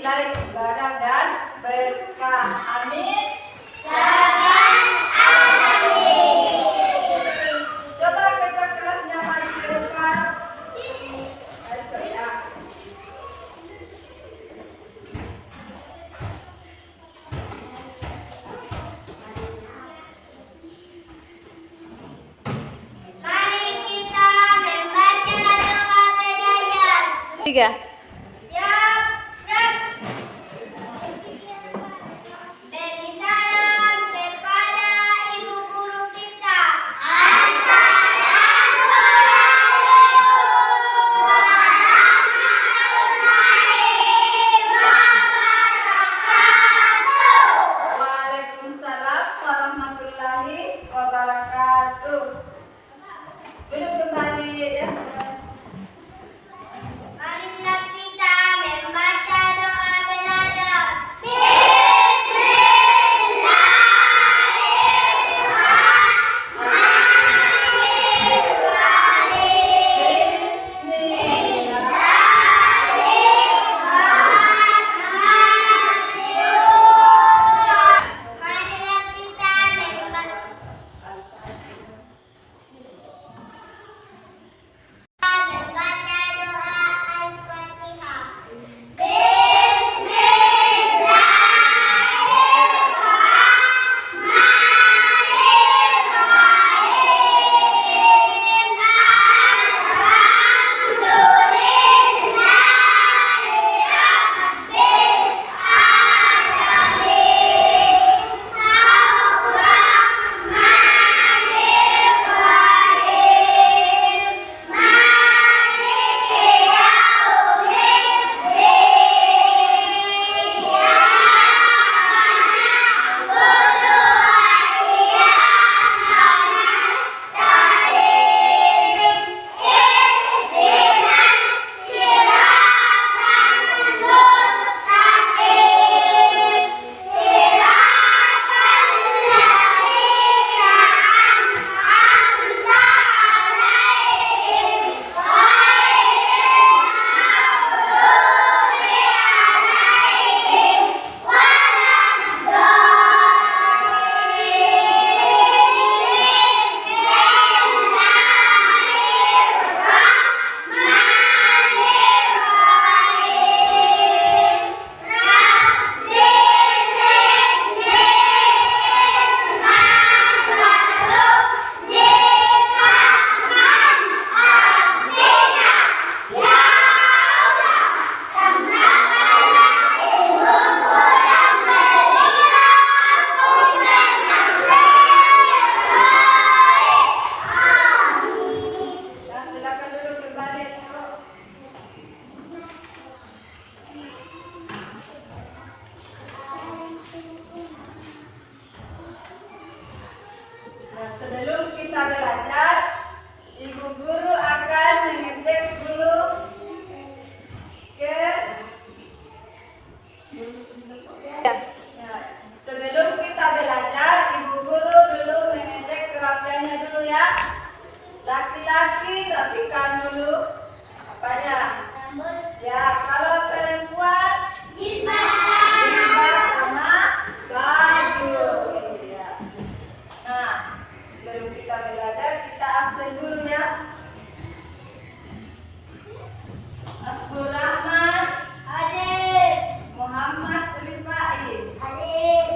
nilai ibadah dan berkah. Amin. Coba kita kelasnya mari ke depan. Ayo ya. Mari kita membaca doa belajar. 3. Siap, gerak. Beri salam kepada ibu guru kita. Waalaikumsalam warahmatullahi wabarakatuh. Duduk kembali ya. Marilah kita membaca doa belajar. Marilah kita membaca doa Al-Fatihah. Nah, silakan duduk kembali. Nah, sebelum kita belajar, ibu guru akan mengecek dulu ke Nah, sebelum kita belajar, ibu guru dulu mengecek kerapiannya dulu ya. Laki-laki rapikan dulu apanya? Ya, kalau perempuan jilbab sama baju. Ya. Nah, sebelum kita belajar kita absen dulu ya. Asgur Rahman, Hadir. Muhammad Rifai, Hadir.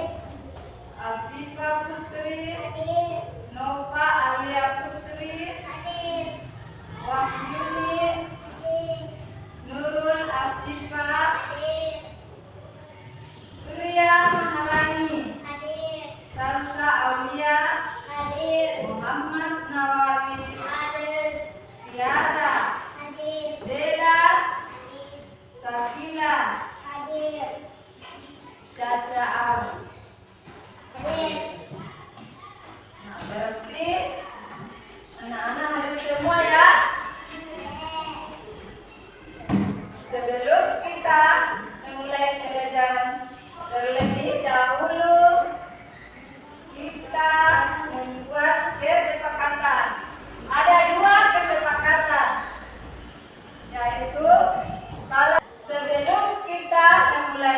Afifah Putri, Hadir. Nova Alia Putri, Hadir. Wahyuni, Hadir. Nurul Afifah, Hadir. Surya Maharani, Hadir. Salsa Aulia, Hadir. Muhammad Nawawi, Hadir. Tiara, Hadir. Dela, Hadir. Sakila, Hadir. Caca Ar. Hadir. Nah, berarti anak-anak hadir semua ya. Sebelum kita memulai pelajaran terlebih dahulu, kita membuat kesepakatan. Ada 2 kesepakatan, yaitu kalau sebelum kita memulai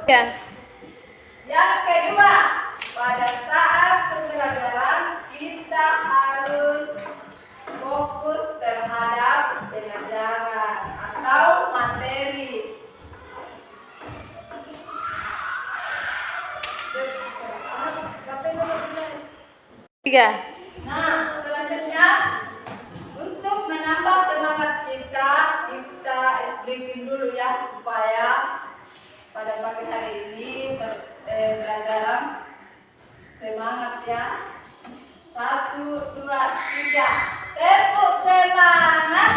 Ya. Yang kedua, pada saat pembelajaran kita harus fokus terhadap pelajaran atau materi. Tiga. Nah, selanjutnya untuk menambah semangat kita breaking dulu ya supaya pada pagi hari ini pelajaran semangat ya. 1, 2, 3. Tepuk semangat.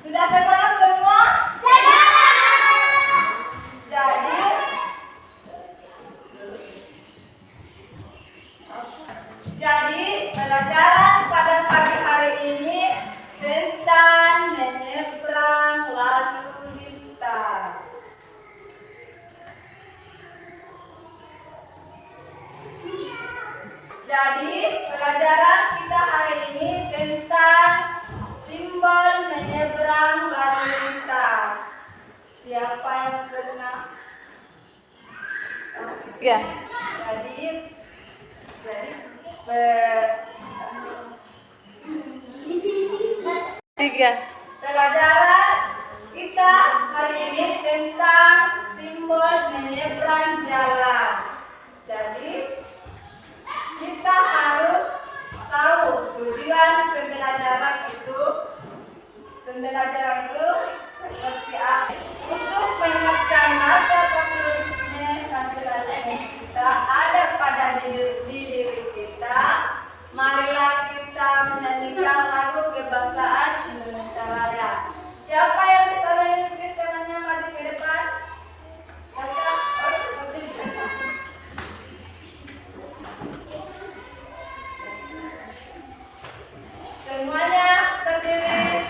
Sudah semangat semua? Jadi pelajaran pada pagi hari ini tentang menyeberang lalu lintas. Jadi pelajaran kita hari ini tentang simbol menyeberang lalu lintas. Siapa yang pernah? Tiga. Jadi Tiga. pelajaran kita hari ini tentang simbol menyeberang jalan. Jadi kita harus tahu tujuan pembelajaran itu. Pembelajaran itu seperti apa? Untuk mengingatkan rasa patriotisme nasionalisme kita ada pada diri kita. Marilah kita menyanyikan lagu kebangsaan Indonesia Raya. Siapa yang bisa memimpin tangannya maju ke depan? Kakak, semuanya berdiri.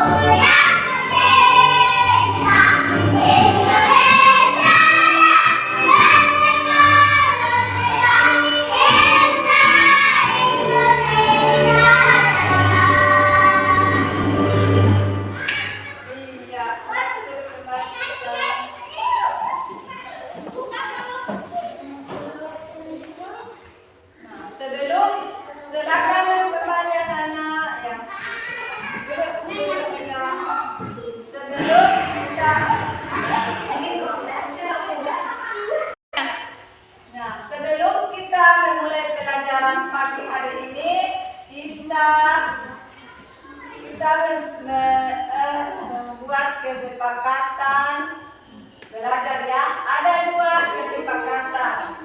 Iya, satu kembali kita. Nah, silakan dulu kembali anak-anak ya. Duduk dulu ya. Sebelum kita Nah, sebelum kita memulai pelajaran pagi hari ini, kita membuat kesepakatan belajar ya. Ada 2 kesepakatan.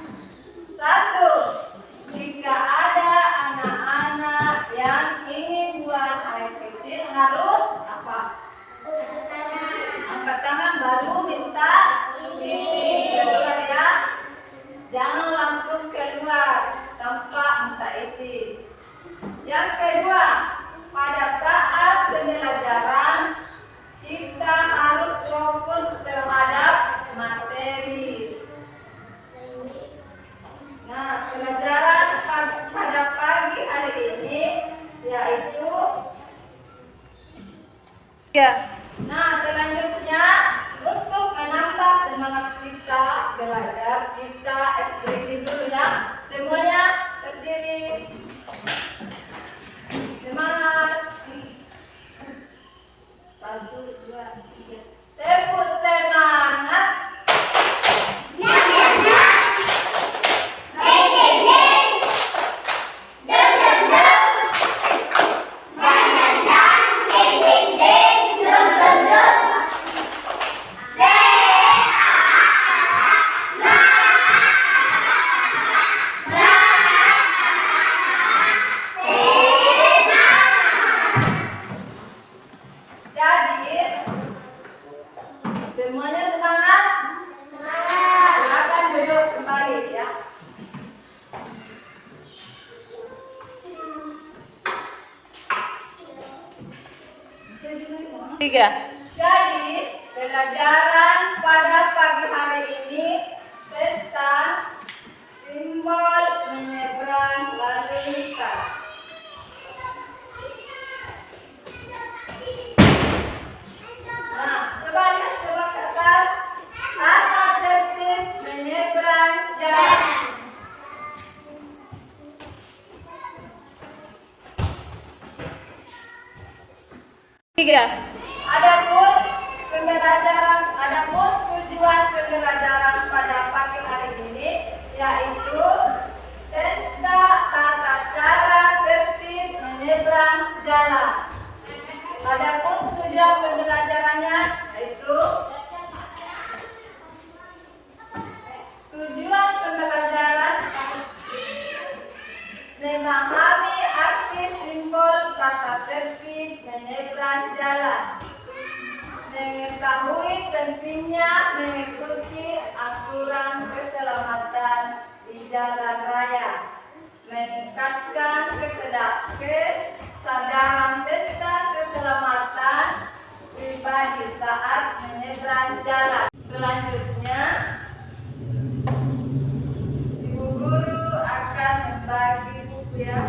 1, jika ada anak-anak yang ingin buang air kecil harus apa? Angkat tangan baru minta isi. Keluar ya. Jangan langsung keluar tanpa minta isi. Yang kedua, pada saat pembelajaran kita harus fokus terhadap materi. Nah, pelajaran pada pagi hari ini yaitu Nah, selanjutnya untuk menambah semangat kita belajar, kita ekspresi dulu ya. Semuanya berdiri. Semangat. 1, 2, 3. Tepuk semangat. Jadi, semuanya semangat? Silakan duduk kembali ya. Jadi, pelajaran pada pagi hari ini tentang simbol menyeberang lalu lintas. Nah, coba lihat coba ke atas. Tata tertib menyeberang jalan. Adapun tujuan pembelajaran pada pagi hari ini yaitu tentang tata cara tertib menyeberang jalan. Adapun tujuan pembelajarannya yaitu tujuan pembelajaran memahami arti simbol tata tertib menyeberang jalan, mengetahui pentingnya mengikuti aturan keselamatan di jalan raya, meningkatkan kesadaran tentang keselamatan pribadi saat menyeberang jalan. Selanjutnya, Ibu Guru akan membagi buku ya.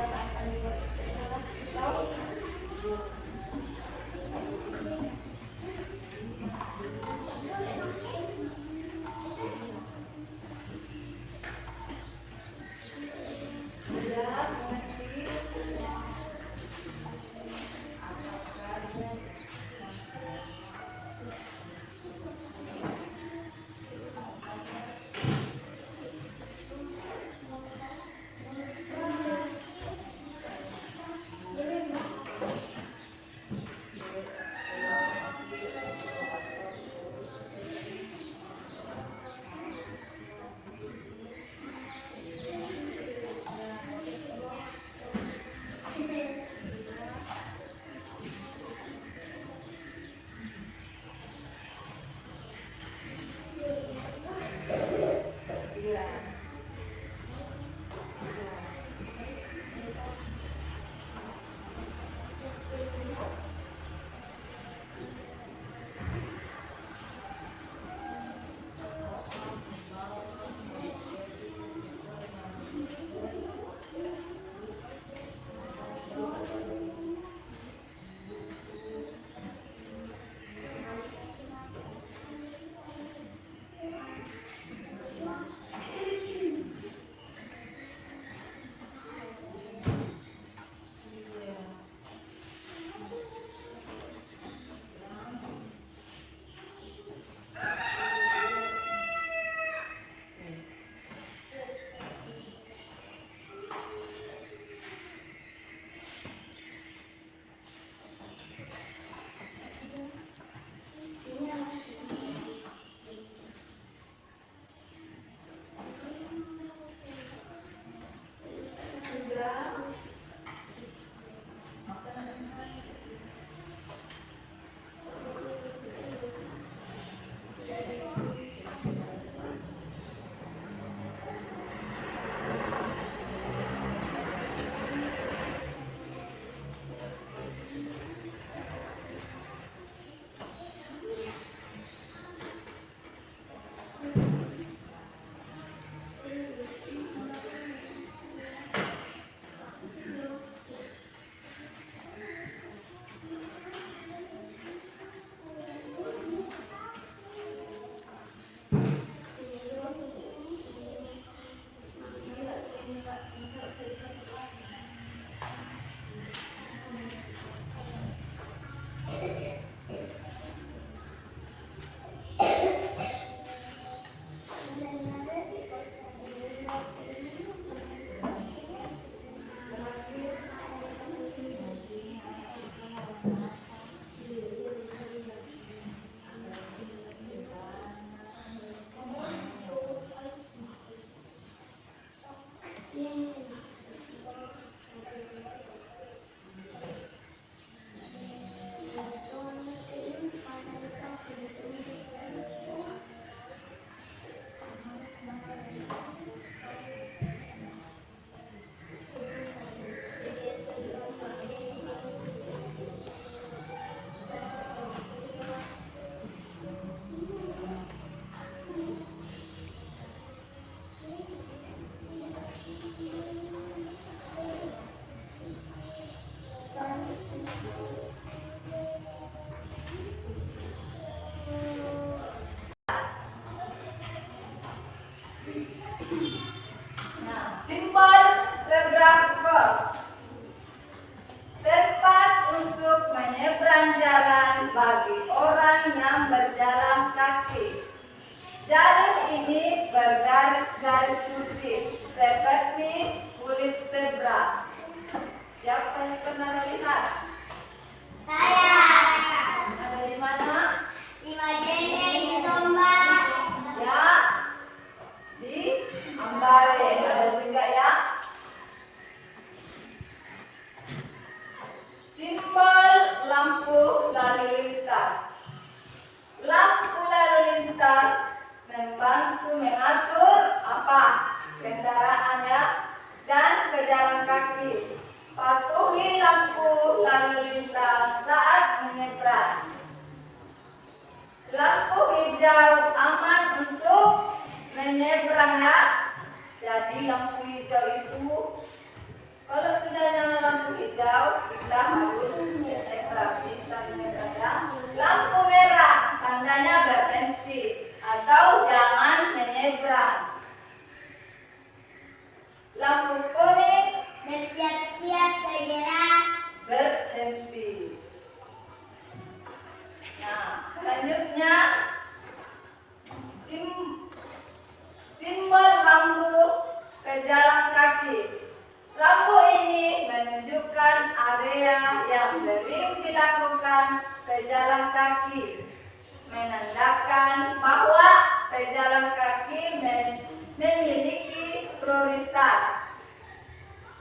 yang akan dilakukan. Nah, simbol zebra cross. Tempat untuk menyeberang jalan bagi orang yang berjalan kaki. Jalur ini bergaris-garis putih seperti kulit zebra. Siapa yang pernah melihat? Saya. Ada di mana? Di Majene, di Jombang. Ya, di Ambare. Ada juga ya. Simbol lampu lalu lintas. Lampu lalu lintas membantu mengatur apa? Kendaraan ya dan pejalan kaki. Patuhi lampu lalu lintas saat menyeberang. Lampu hijau aman untuk menyeberang ya. Jadi lampu hijau itu kalau sudah menandakan bahwa pejalan kaki memiliki prioritas.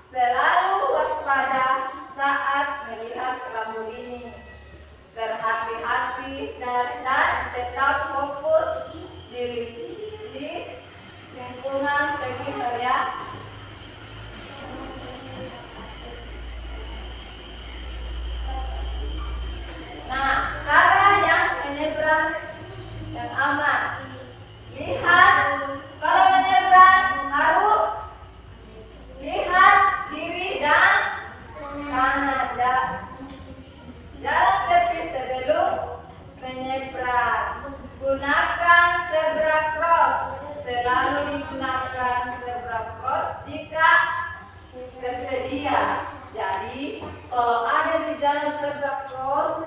Selalu waspada saat melihat lampu ini. Berhati-hati dan tetap fokus di lingkungan sekitar ya. Nah, cara yang menyeberang yang aman. Lihat, kalau menyeberang harus lihat kiri dan kanan. Jangan sepi sebelum menyeberang. Gunakan zebra cross. Selalu digunakan zebra cross jika tersedia. Jadi, kalau ada di jalan zebra cross,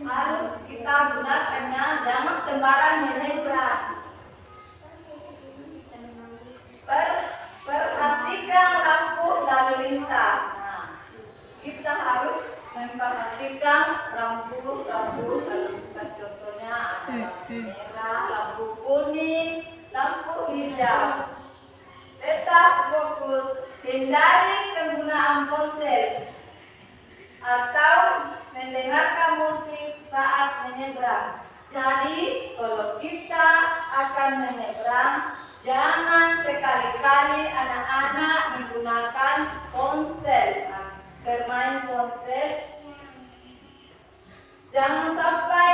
harus kita gunakannya, jangan sembarang menyeberang. Perhatikan lampu lalu lintas. Nah, kita harus memperhatikan lampu lalu lintas. Contohnya ada lampu merah, lampu kuning, lampu hijau. Tetap fokus, hindari penggunaan ponsel atau mendengarkan musik saat menyeberang. Jadi, kalau kita akan menyeberang, jangan sekali-kali anak-anak menggunakan ponsel, bermain ponsel. Jangan sampai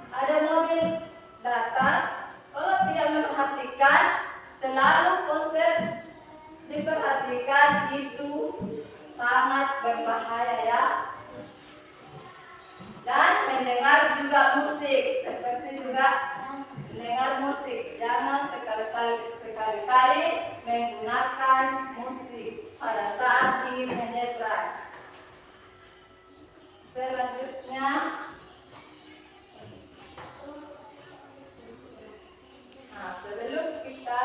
ada mobil datang, kalau tidak memperhatikan, selalu ponsel diperhatikan, itu sangat berbahaya ya. Dan mendengar juga musik, seperti juga mendengar musik. Jangan sekali-kali menggunakan musik pada saat ingin menyeberang. Selanjutnya, nah, sebelum kita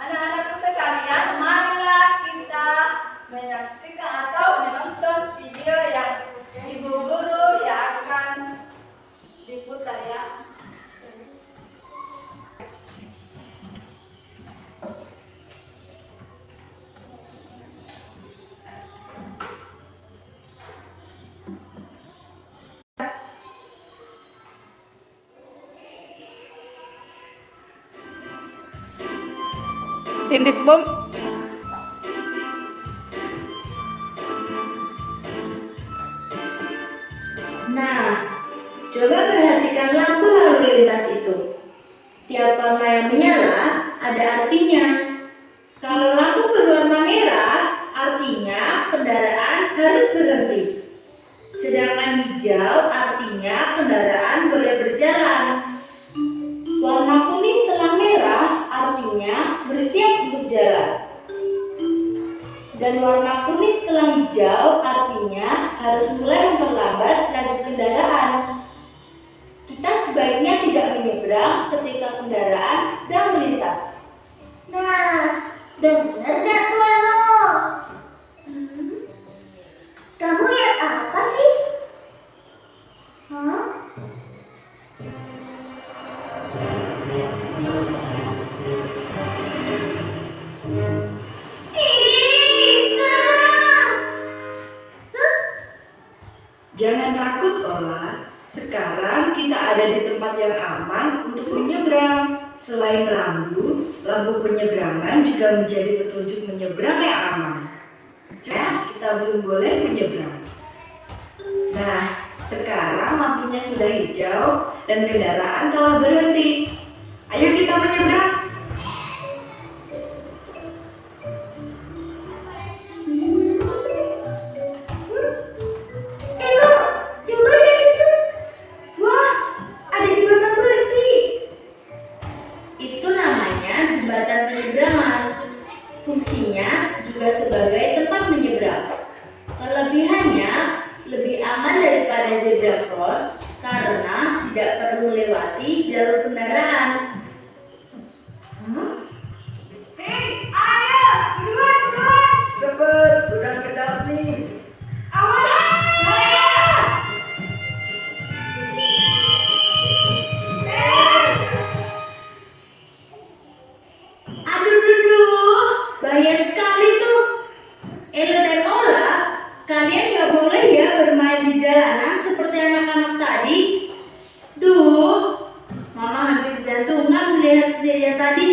anak-anakku sekalian, marilah kita menyaksikan atau menonton video yang ibu guru yang akan diputar ya. Tindis bom. Nah, coba perhatikan lampu lalu lintas itu. Tiap warna yang menyala ada artinya. Kalau lampu berwarna merah, artinya kendaraan harus berhenti. Sedangkan hijau artinya kendaraan boleh berjalan. Warna kuning setelah merah artinya bersiap untuk jalan. Dan warna kuning setelah hijau artinya harus mulai memperlambat laju kendaraan. Kita sebaiknya tidak menyeberang ketika kendaraan sedang melintas. Nah, bener gak tuh lo? Kamu lihat apa sih? Hah? Jangan takut, Ola. Sekarang kita ada di tempat yang aman untuk menyeberang. Selain lampu penyeberangan juga menjadi petunjuk menyeberang yang aman. Jadi kita belum boleh menyeberang. Nah, sekarang lampunya sudah hijau dan kendaraan telah berhenti. Ayo kita menyeberang. Fungsinya juga sebagai tempat menyeberang. Kelebihannya lebih aman daripada zebra cross karena tidak perlu melewati jalur kendaraan. Setelah melihat kejadian tadi,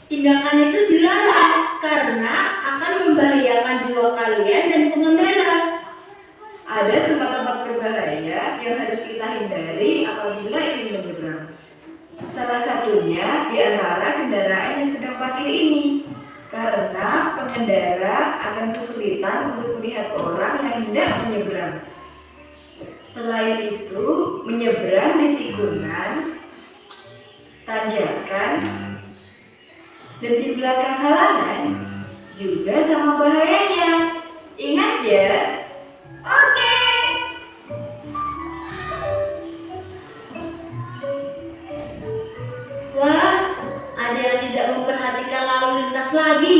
tindakan itu dilarang karena akan membahayakan jiwa kalian dan pengendara. Ada tempat-tempat berbahaya yang harus kita hindari apabila ingin menyeberang. Salah satunya di antara kendaraan yang sedang parkir ini, karena pengendara akan kesulitan untuk melihat orang yang hendak menyeberang. Selain itu, menyeberang di tikungan, tanjakan, dan di belakang halangan juga sama bahayanya. Ingat ya. Oke. Wah, ada yang tidak memperhatikan lalu lintas lagi.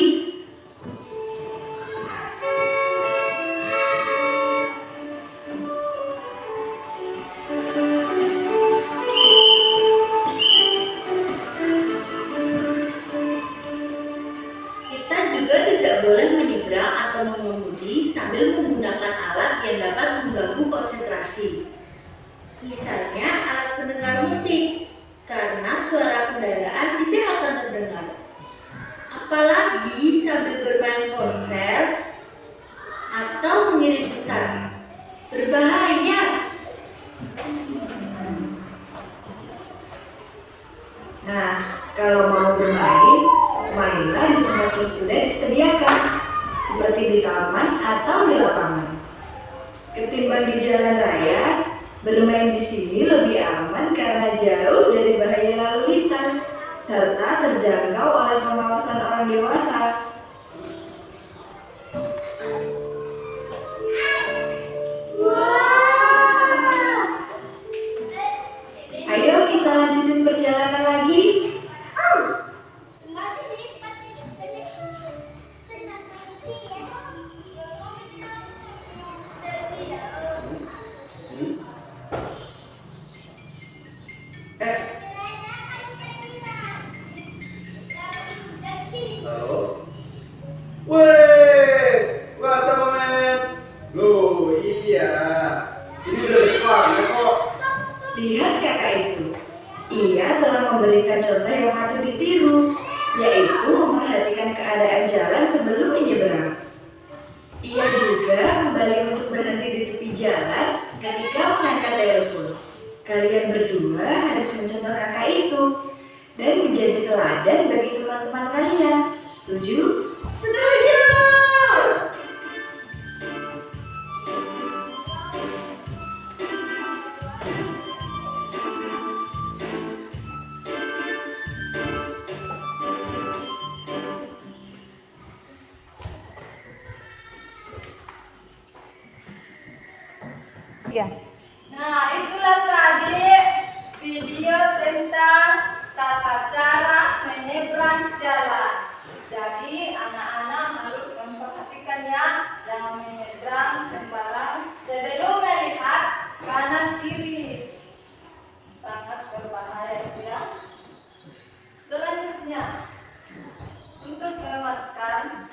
Kita juga tidak boleh menyeberang atau mengemudi sambil menggunakan alat yang dapat mengganggu konsentrasi. Misalnya alat pendengar musik, karena suara kendaraan tidak akan terdengar. Apalagi sambil bermain ponsel atau mengirim pesan. Berbahaya. Nah, kalau mau bermain, mainlah di tempat yang sudah disediakan, seperti di taman atau di lapangan. Ketimbang di jalan raya, bermain di sini lebih aman karena jauh dari bahaya lalu lintas, serta terjangkau oleh pengawasan orang dewasa. Ayo kita lanjutin perjalanan lagi. Wah, sama men. Loh, iya. Ini udah depan kok. Lihat kakak itu. Ia telah memberikan contoh yang patut ditiru, yaitu memperhatikan keadaan jalan sebelum menyeberang. Ia juga kembali untuk berhenti di tepi jalan ketika mengangkat telepon. Kalian berdua harus mencontoh kakak itu dan menjadi teladan bagi teman-teman kalian. Setuju? Setuju! Ya. Nah, itulah tadi video tentang tata cara menyeberang jalan. Jadi, anak-anak harus memperhatikannya, jangan menyeberang sembarang sebelum melihat kanan kiri. Sangat berbahaya itu ya. Selanjutnya, untuk melewatkan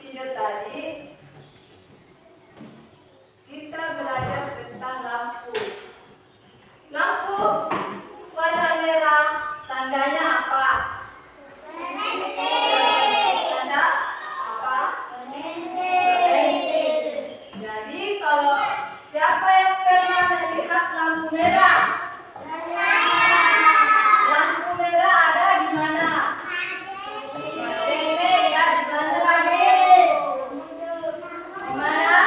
video tadi, kita belajar tentang lampu. Lampu warna merah, tandanya apa? Tanda apa? Berhenti. Jadi kalau siapa yang pernah melihat lampu merah? Lampu merah ada di mana? Ini ya, di mana lagi? Di mana?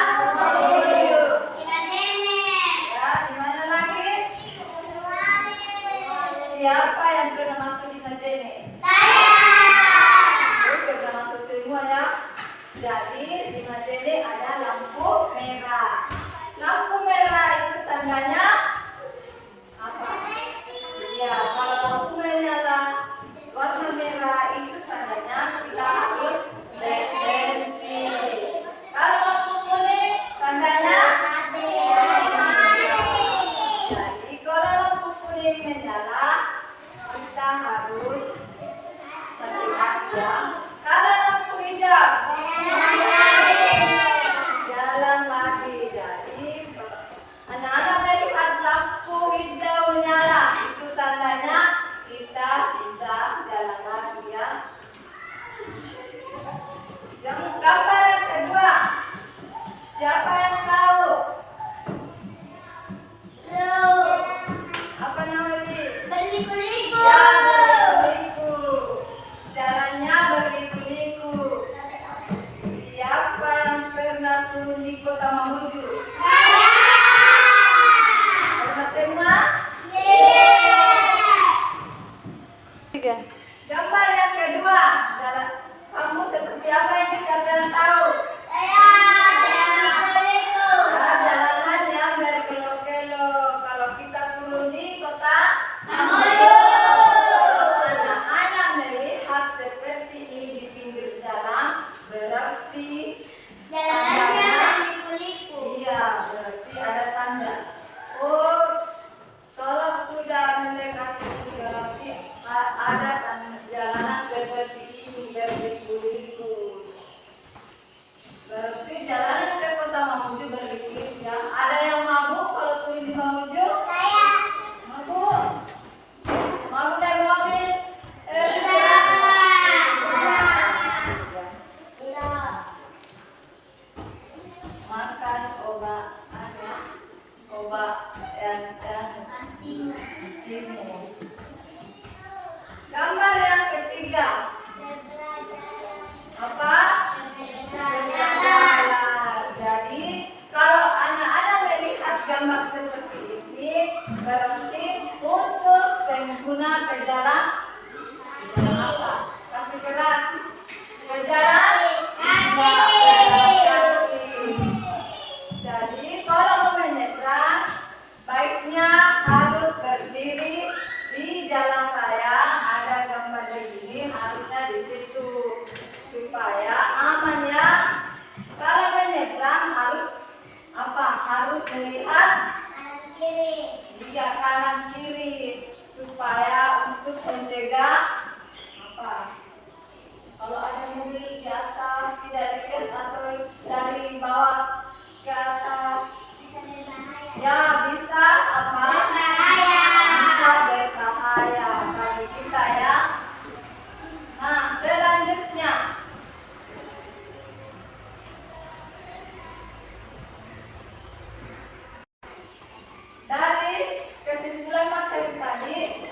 Siapa yang pernah masuk di Majene? Saya. Oke, pernah masuk semua ya. Jadi di Majene ada lampu merah. Lampu merah itu tandanya apa? Ya, kalau lampu menyala warna merah itu tandanya kita harus berhenti. Kalau lampu kuning tandanya jadi kalau lampu kuning menyala kita harus hati-hati ya. Kalau lampu hijau jalan lagi. Jadi anak-anak melihat lampu hijau menyala itu tandanya kita 3. Gambar yang kedua, jalan kamu seperti apa ini? Siapa yang tahu? Nah, jalanan yang berkelok-kelok. Kalau kita turun di kota, anak-anak melihat seperti ini di pinggir jalan, berarti iya, berarti ada tanda. Oh, kalau sudah mendekati berarti ada tanda jalanan seperti ini berliku-liku. Berarti jalanan ke kota Mamuju berliku-liku ya. Ada yang mabuk kalau turun di Mamuju? Saya. Mabuk? Mabuk dari mobil? Makan obat yang timur. Gambar yang ketiga. Apa? Jadi kalau anak-anak melihat gambar seperti ini, berarti khusus pengguna pejalan apa? Kasih keras. Pejalan kaki. Jadi kalau mau menyeberang, baiknya harus berdiri di jalan raya. Ada gambar begini, harusnya di situ supaya aman ya. Kalau menyeberang harus apa? Harus melihat iya, kanan kiri supaya untuk mencegah apa? Kalau ada mobil di atas tidak lihat atau dari bawah ke atas, ya bisa apa? Bisa berbahaya bagi kita ya. Nah, selanjutnya dari kesimpulan materi tadi,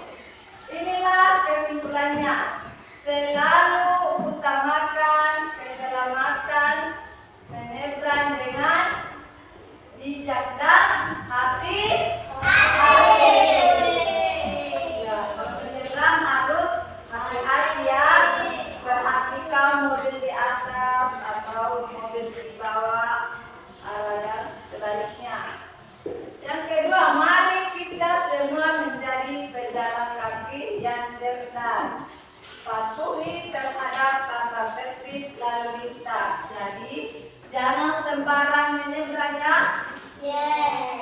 inilah kesimpulannya. Selalu utamakan keselamatan menyeberang dengan bijak dan hati-hati. Ya, menyeberang harus hati-hati ya. Perhatikan mobil di atas atau mobil di bawah, dan sebaliknya. Yang kedua, mari kita semua menjadi pejalan kaki yang cerdas. Patuhi terhadap tata tertib lalu lintas. Jadi jangan sembarang menyeberang ya.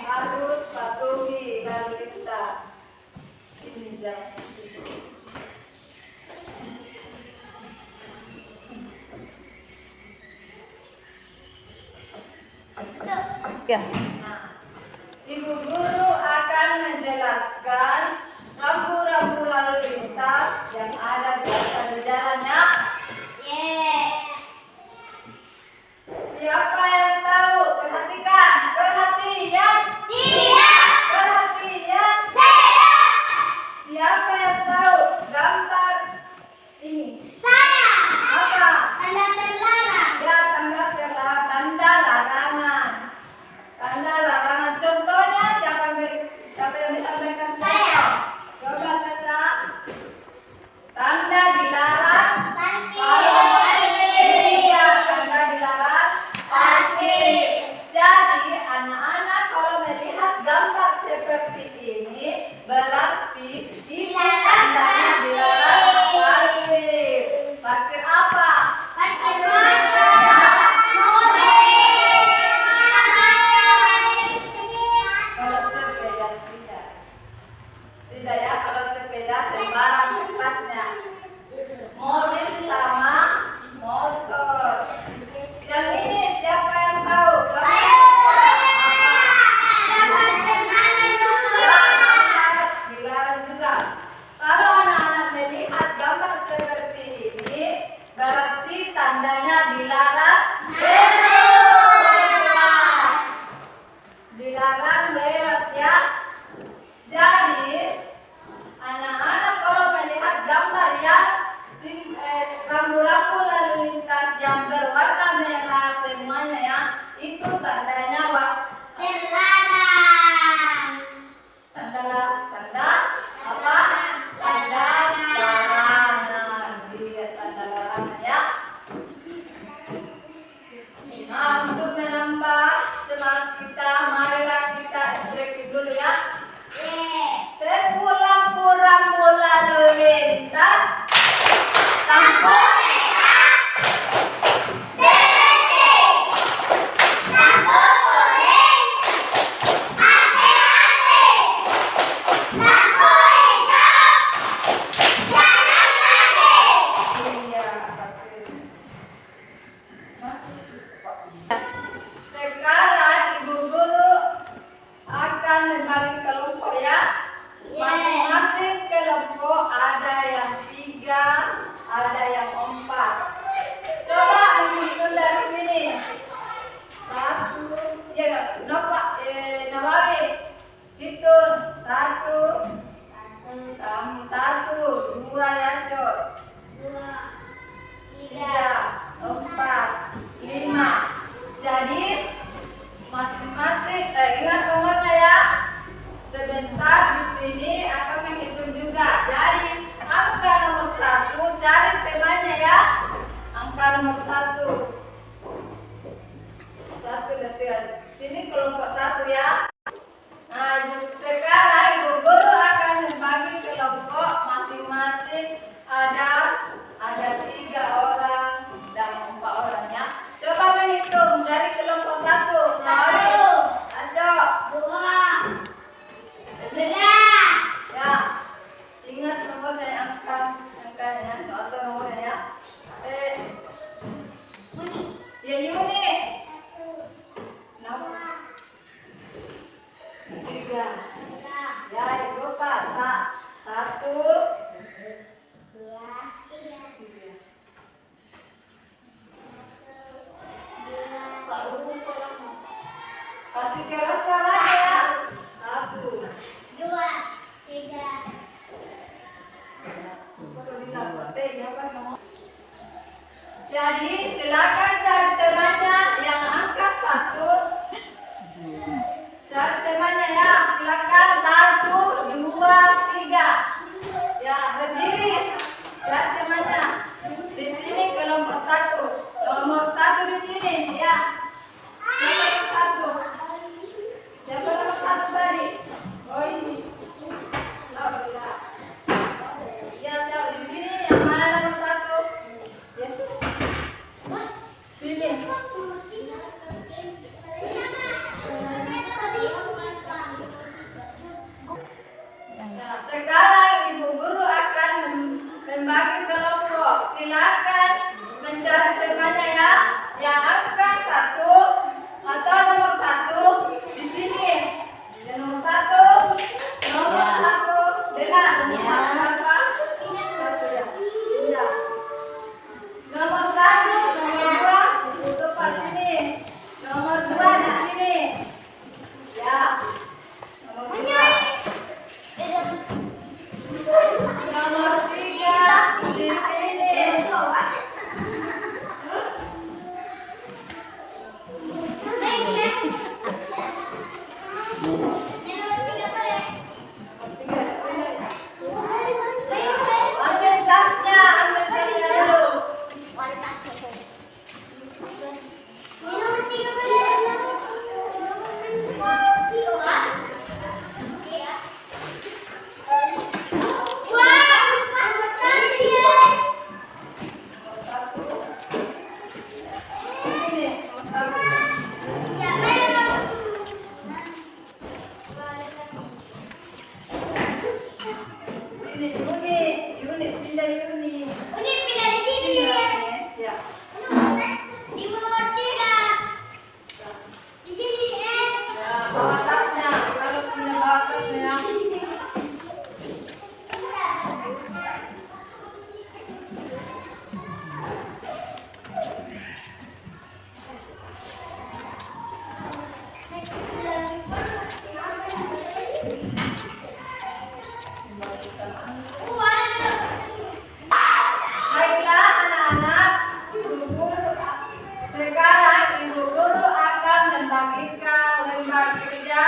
Harus patuhi lalu lintas. Ini jangan. Ya. Ibu guru akan menjelaskan rambu-rambu lalu lintas yang ada biasa di jalannya. Siapa yang tahu? Perhatikan, perhatian. Perhatian. Siapa yang tahu gambar ini? Apa? Ya, tanda terlarang, tanda larangan. Tanda larangan. Contohnya siapa yang bisa berikan contoh? Coba Caca. Tanda dilarang. Iya, tanda dilarang. Parkir. Jadi anak-anak kalau melihat gambar seperti ini, berarti ini tandanya dilarang parkir. Parkir apa? Parkir motor. Kalau sepeda tidak. Tidak ya, kalau sepeda sembarang tempatnya. Mobil sama motor. Yang ini siapa yang tahu? Dilarang juga. Kalau anak-anak melihat gambar seperti ini, berarti tandanya dilarang. Dilarang lewat ya. Jadi anak-anak kalau melihat gambar yang rambu-rambu lalu lintas yang berwarna merah semuanya ya, itu tandanya tanda apa? Tanda larang. 2 ya, Cok. 3, 4, 5. Jadi masing-masing ingat nomornya ya. Sebentar di sini akan menghitung juga. Jadi angka nomor 1 cari temannya ya. Angka nomor 1. 1 detik. Sini kelompok 1 ya. Nah, sekarang Ibu Guru akan membagi kelompok masing-masing ada 3 orang dan 4 orang ya. Coba menghitung dari kelompok 1. Ayo, ya. Ingat nomornya angkanya atau nomornya ya. Ya Yuni. 3. Ya, Ibu Pak. 1, 2, 3. Pak Lulu kasih keras salah ya. 1, 2, 3. Jadi silakan cari temannya yang angka 1. Cari temannya ya, silakan 1, 2, 3. Ya, berdiri. Cari temannya. Di sini kelompok 1. Nomor 1 di sini ya. Siapa nomor 1? Siapa nomor 1 tadi? Oh ini. Oh, ya. Ya, siapa di sini yang mana nomor 1? Yes. Sini. Nah, sekarang Ibu Guru akan membagi kelompok. Silakan mencari temannya ya. Yang angka 1 atau nomor 1 di sini. Yang nomor 1. Nomor 1. Dengar. Apa? 1 ya. Iya. Nomor 1, nomor 2 tepat sini. Nomor 2 di sini. Ya. Nomor 2. Nomor 3 di sini. Ambil tasnya dulu. Yuni pindah Yuni. Ya. Ya, bawa tasnya. Kalau punya bawa tasnya. Baiklah anak-anak, sekarang Ibu Guru akan membagikan lembar kerja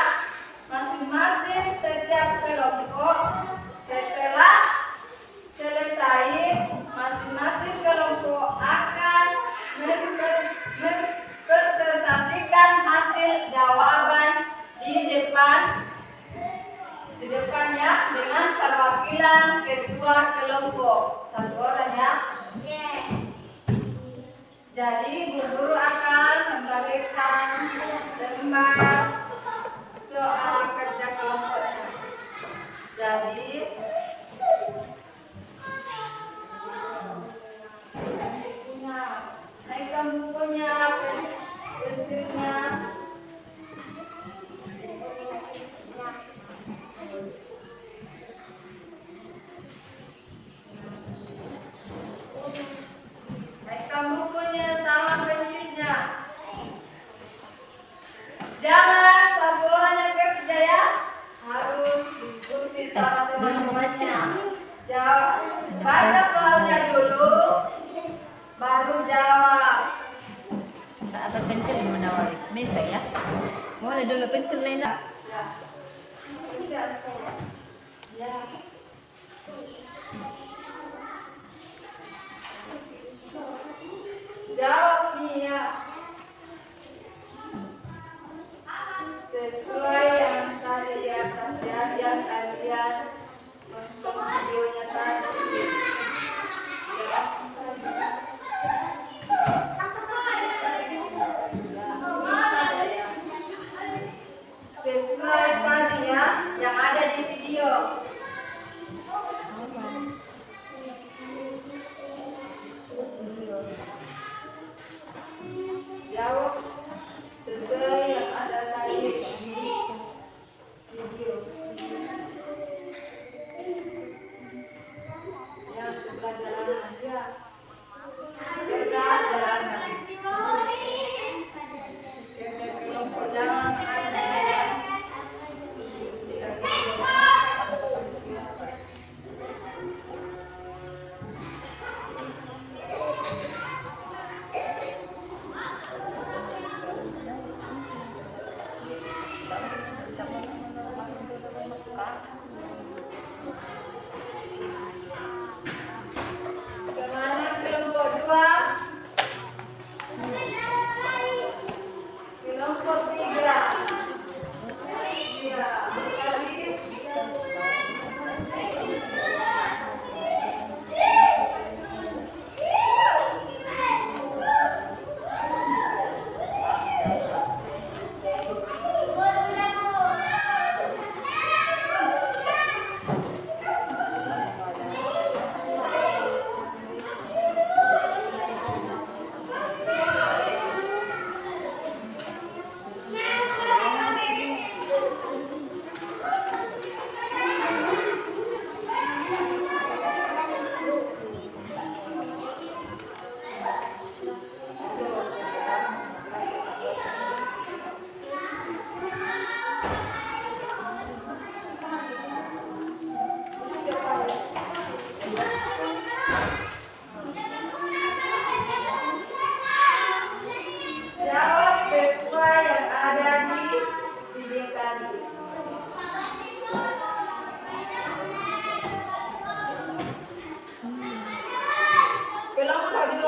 masing-masing setiap kelompok. Setelah selesai, masing-masing kelompok akan mempresentasikan hasil jawaban di depannya dengan perwakilan ketua kelompok. 1 orang ya. Jadi Bu Guru akan membagikan lembar soal kerja kelompoknya. Jadi naikkan bukunya, pensilnya. Naikkan bukunya sama pensilnya. Jangan satu orang yang kerja ya, harus diskusi sama teman-teman Baca soalnya dulu, baru jawab. Apa pensil yang menawari? Bisa ya? Mulai dulu pensil Lena. Ya. Jawab Mia. Sesuai yang tadi di atas ya, yang kalian nonton videonya tadi. Sesuai tadi ya, yang ada di video. Jawab sesuai yang ada tadi di video. Yang sebelah jalan aja. Sebelah jalan. Kelompok jangan ada. Kemana kelompok 2? Kelompok 3. Iya, tadi. Jawab sesuai yang ada di video tadi. Kelompok 2.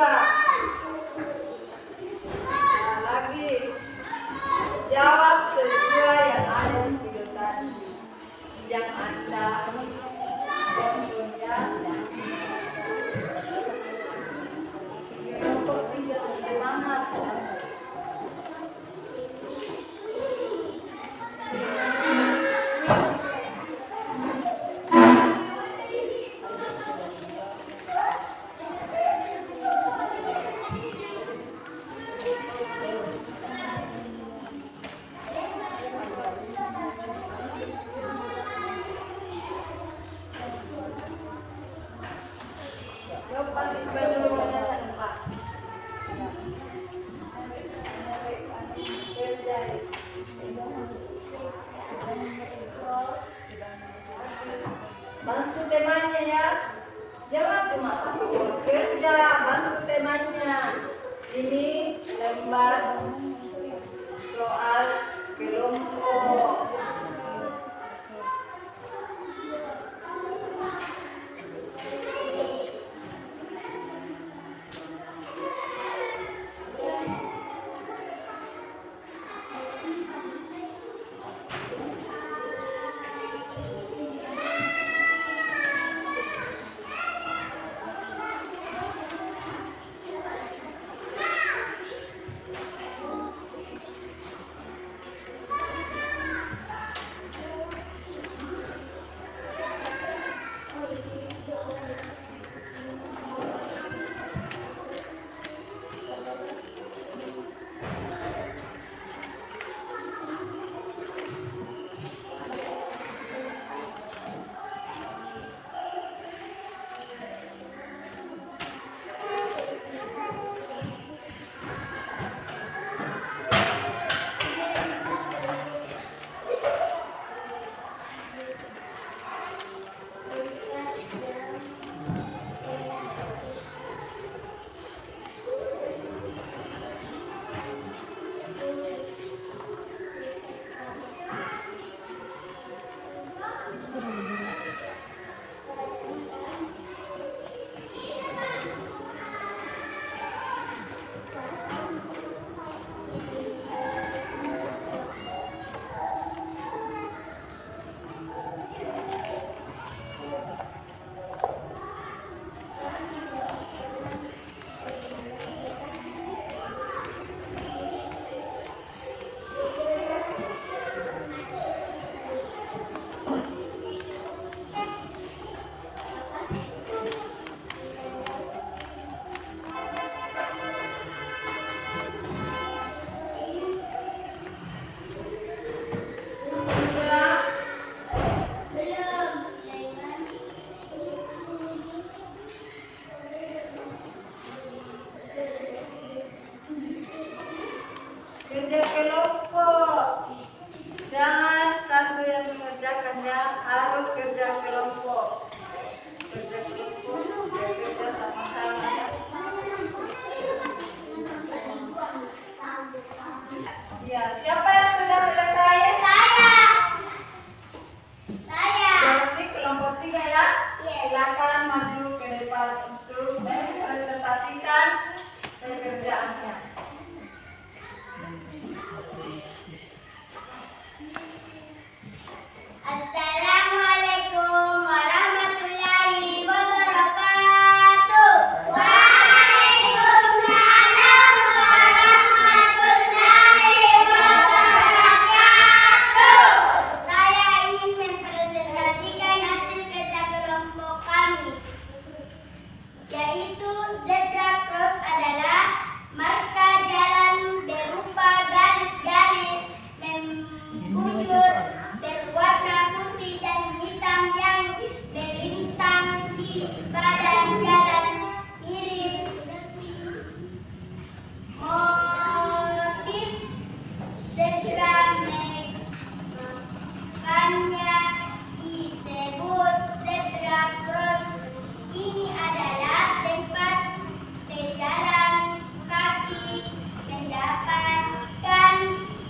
Nah, lagi. Jawab sesuai yang ada di video tadi. Yang Anda tonton ya. Kelompok 3 semangat. Lepas itu Pak. Bantu temannya ya. Jangan cuma satu kerja, bantu temannya. Ini lembar soal kelompok. pekerjaannya. Assalamualaikum warahmatullahi wabarakatuh. Waalaikumsalam warahmatullahi wabarakatuh. Saya ingin mempresentasikan hasil kerja kelompok kami, yaitu zebra cross adalah marka jalan berupa garis-garis membujur berwarna putih dan hitam yang melintang di badan jalan mirip motif zebra, makanya disebut zebra cross. Ini adalah tempat pejalan kaki mendapatkan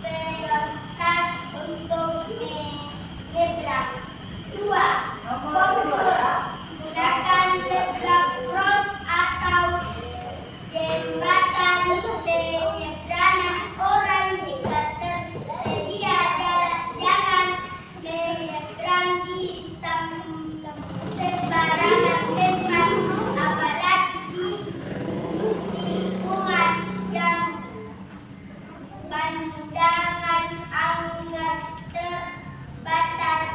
prioritas untuk menyeberang. 2. Fokus gunakan zebra cross atau jembatan penyeberangan orang jika tersedia jalan. Jangan menyeberang di sembarangan tempat, apalagi di lingkungan yang pandangan anggar terbatas.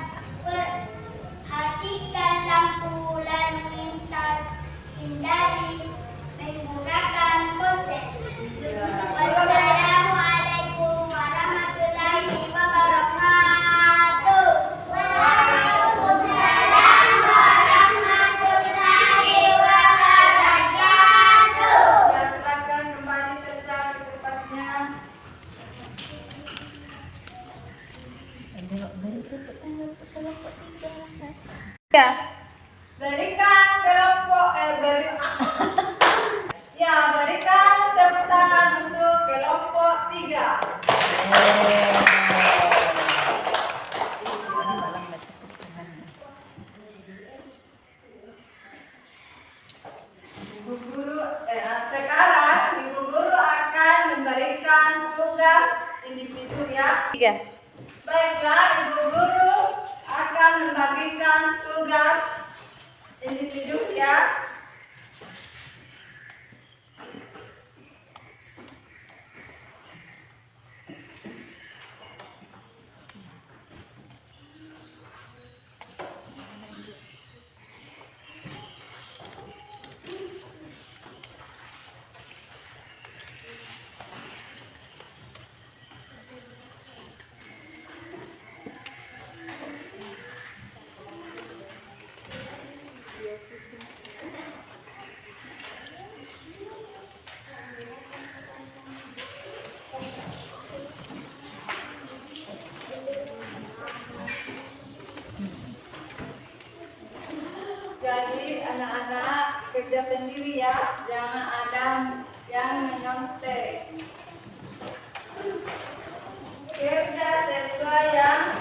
Perhatikan lampu lalu lintas, hindari menggunakan konsen. Wassalamualaikum warahmatullahi wabarakatuh. Waalaikumsalam warahmatullahi wabarakatuh. Ya, silakan kembali kerja ke tempatnya. Ya. Berikan kelompok ya, berikan tepuk tangan untuk kelompok 3. Ibu guru, sekarang Ibu guru akan memberikan tugas individu ya. 3. Baiklah, Ibu guru akan membagikan tugas individu ya. Jadi anak-anak kerja sendiri ya, jangan ada yang menyontek. Kerja sesuai yang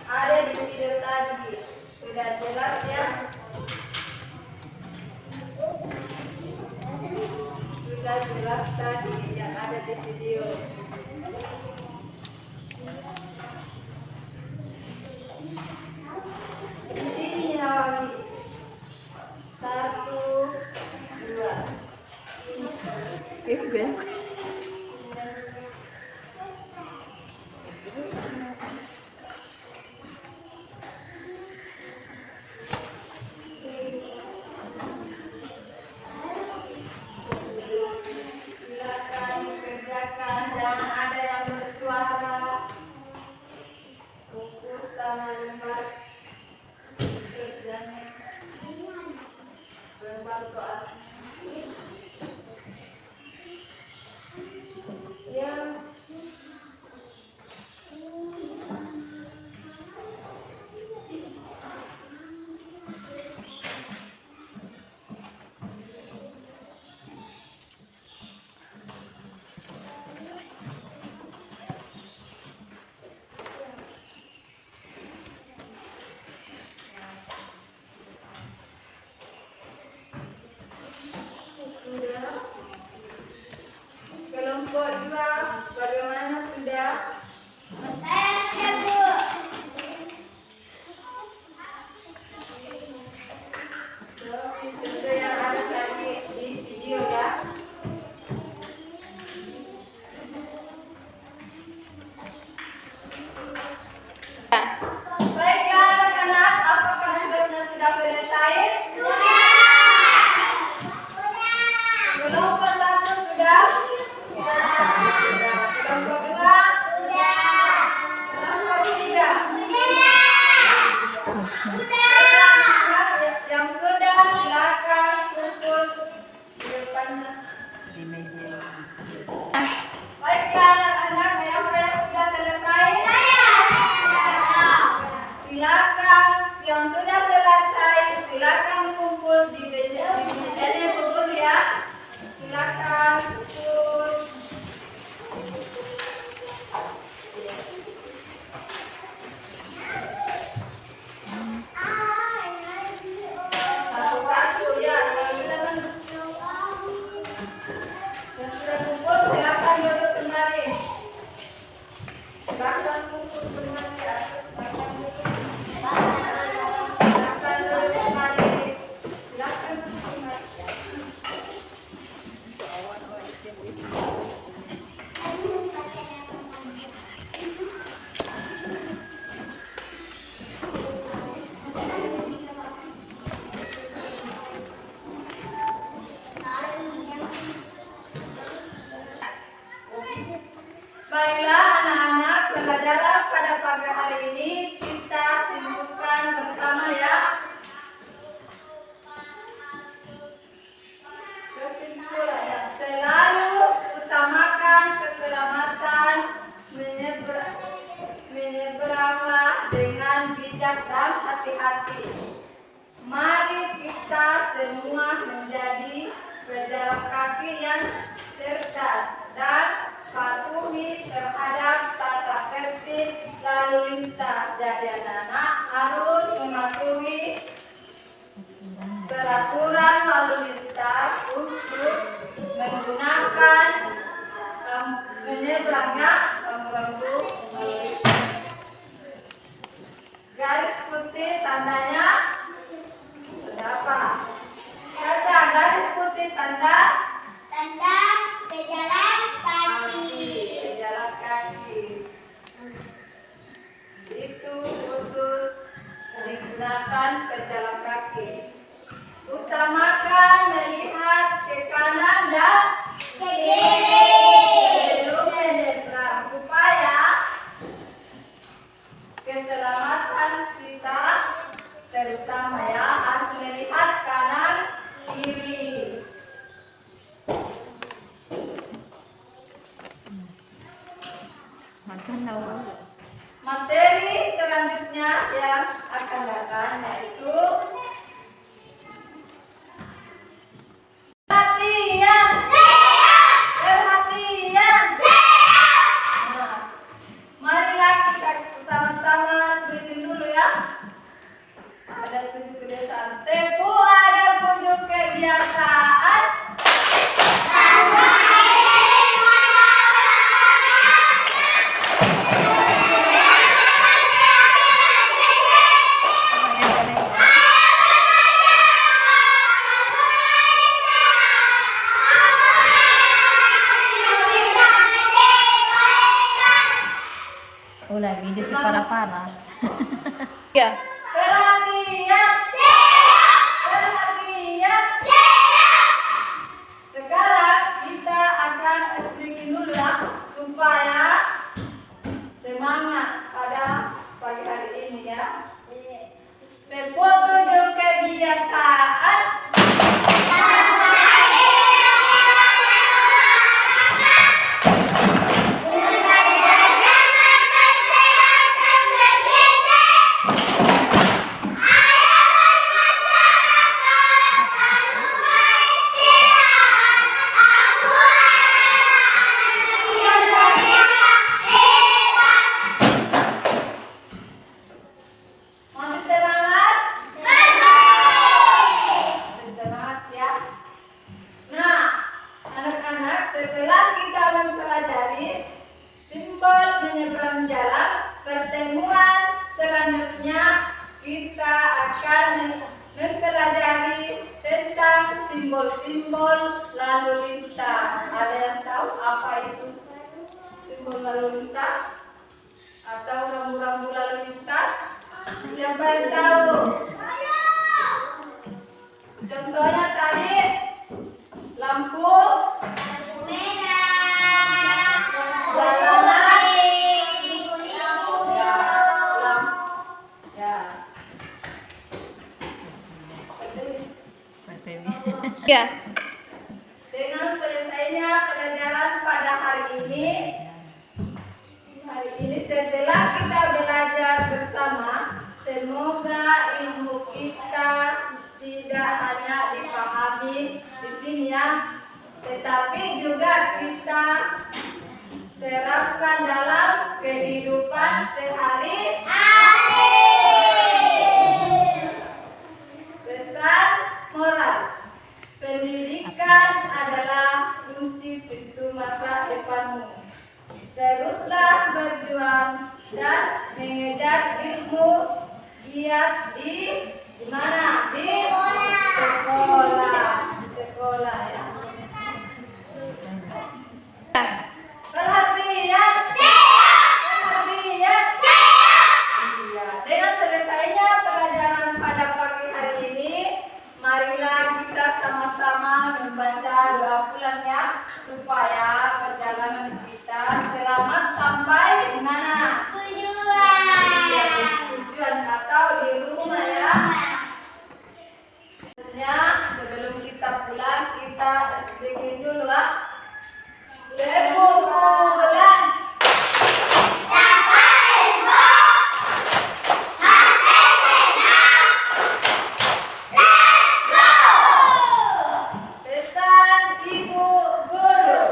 ada di video tadi. Sudah jelas ya? Sudah jelas tadi yang ada di video. Di sini Nawawi. 1, 2. Itu kan. Silakan dikerjakan, jangan ada yang bersuara. Fokus sama lembar kerjanya. Lembar soal. Ya. Baiklah anak-anak, pelajaran pada pagi hari ini kita simpulkan bersama ya. Kesimpulannya, selalu utamakan keselamatan, menyeberanglah dengan bijak dan hati-hati. Mari kita semua menjadi pejalan kaki yang cerdas dan patuhi terhadap tata tertib lalu lintas. Jadi anak-anak harus mematuhi peraturan lalu lintas untuk menggunakan menyeberangnya rambu-rambu lalu lintas. Garis putih tandanya apa? Baca garis putih tanda pejalan kaki. Pejalan kaki. Itu khusus digunakan pejalan kaki. Utamakan melihat ke kanan dan Ke kiri. belum menyeberang supaya keselamatan kita terutama ya harus melihat kanan kiri. Makan dulu. Materi selanjutnya yang akan datang yaitu perhatian. Perhatian. Nah, marilah kita sama-sama sebutin dulu ya. Ada 7 kebiasaan. Tempo ada 7 kebiasaan. Oh lagi dia si para-para. Ya. Perhatian. Perhatian. Sekarang kita akan explain dulu ya supaya semangat pada pagi hari ini ya. Tempo 7 kebiasaan. Masih semangat? Masih semangat ya. Nah, anak-anak, setelah kita mempelajari simbol menyeberang jalan, pertemuan selanjutnya kita akan mempelajari tentang simbol-simbol lalu lintas. Ada yang tahu apa itu simbol lalu lintas atau rambu-rambu lalu lintas? Siapa yang tahu? Contohnya tadi lampu Merah. jalanan. Kuning. Ya. Ya. Dengan selesainya pelajaran pada hari ini setelah kita belajar bersama, semoga ilmu kita tidak hanya dipahami di sini ya, tetapi juga kita terapkan dalam kehidupan sehari-hari. Pesan moral: pendidikan adalah kunci pintu masa depanmu. Teruslah berjuang dan mengejar ilmu giat di mana? Di sekolah. Di sekolah ya. Perhatian. Perhatian. Iya. Dengan selesainya pelajaran pada pagi hari ini, marilah kita sama-sama sama-sama membaca doa pulang ya, supaya perjalanan kita selamat sampai di mana? Tujuan atau di rumah ya. Sebelum kita pulang, kita bikin dulu ya. Lebu pulang. Pesan ibu guru.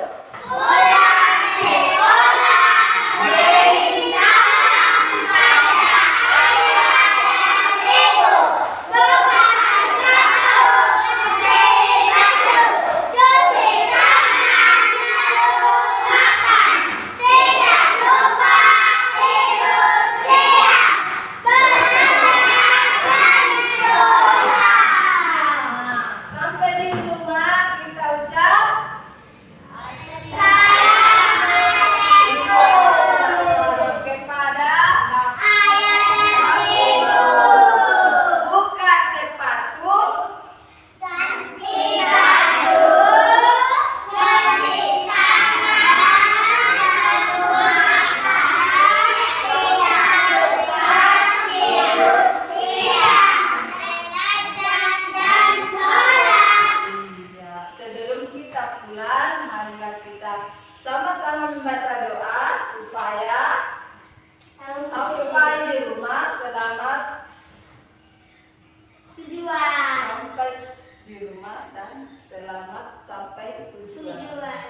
Sampai di rumah kita ucap kepada ayah ibu. Buka sepatu. Iya, sebelum kita pulang, marilah kita sama-sama membaca doa supaya sampai di rumah selamat, sampai di rumah dan selamat sampai tujuan.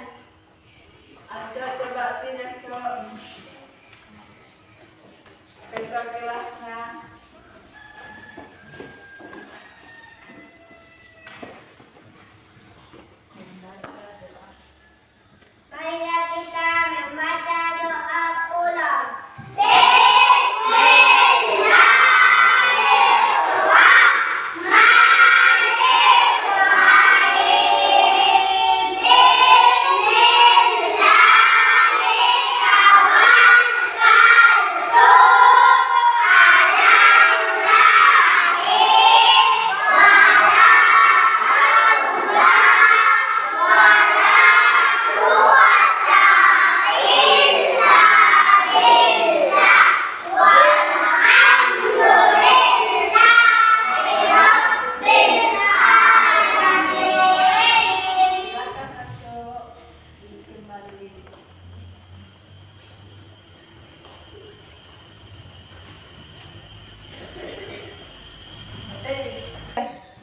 Aja coba sini coba ke kelasnya. Marilah kita membaca doa pulang. Silakan masuk kembali.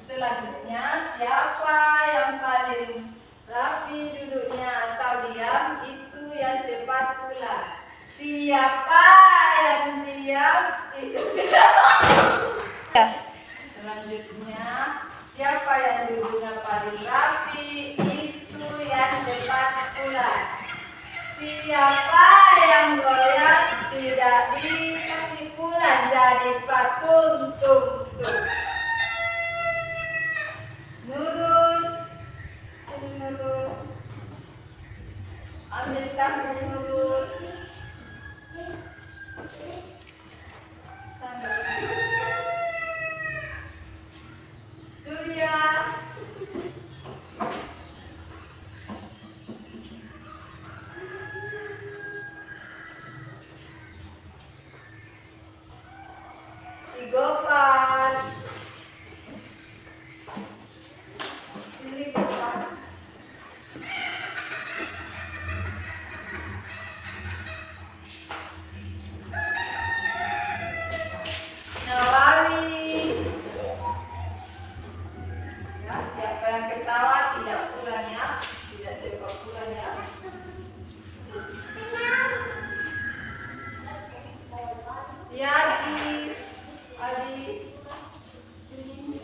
Selanjutnya, siapa yang paling rapi duduknya atau diam itu yang cepat pulang. Siapa yang diam itu Selanjutnya, siapa yang duduknya paling rapi itu yang cepat pulang. Siapa yang goyah tidak dikasih pulang jadi patung tung. Nurul, sini Nurul. Ambil tasnya Nurul. Sana. Surya. Gopal. Sini Gopal. Nawawi. Ya, siapa yang ketawa tidak pulang ya, tidak cepat pulang ya. Ya, Adi, sini.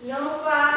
Nyoba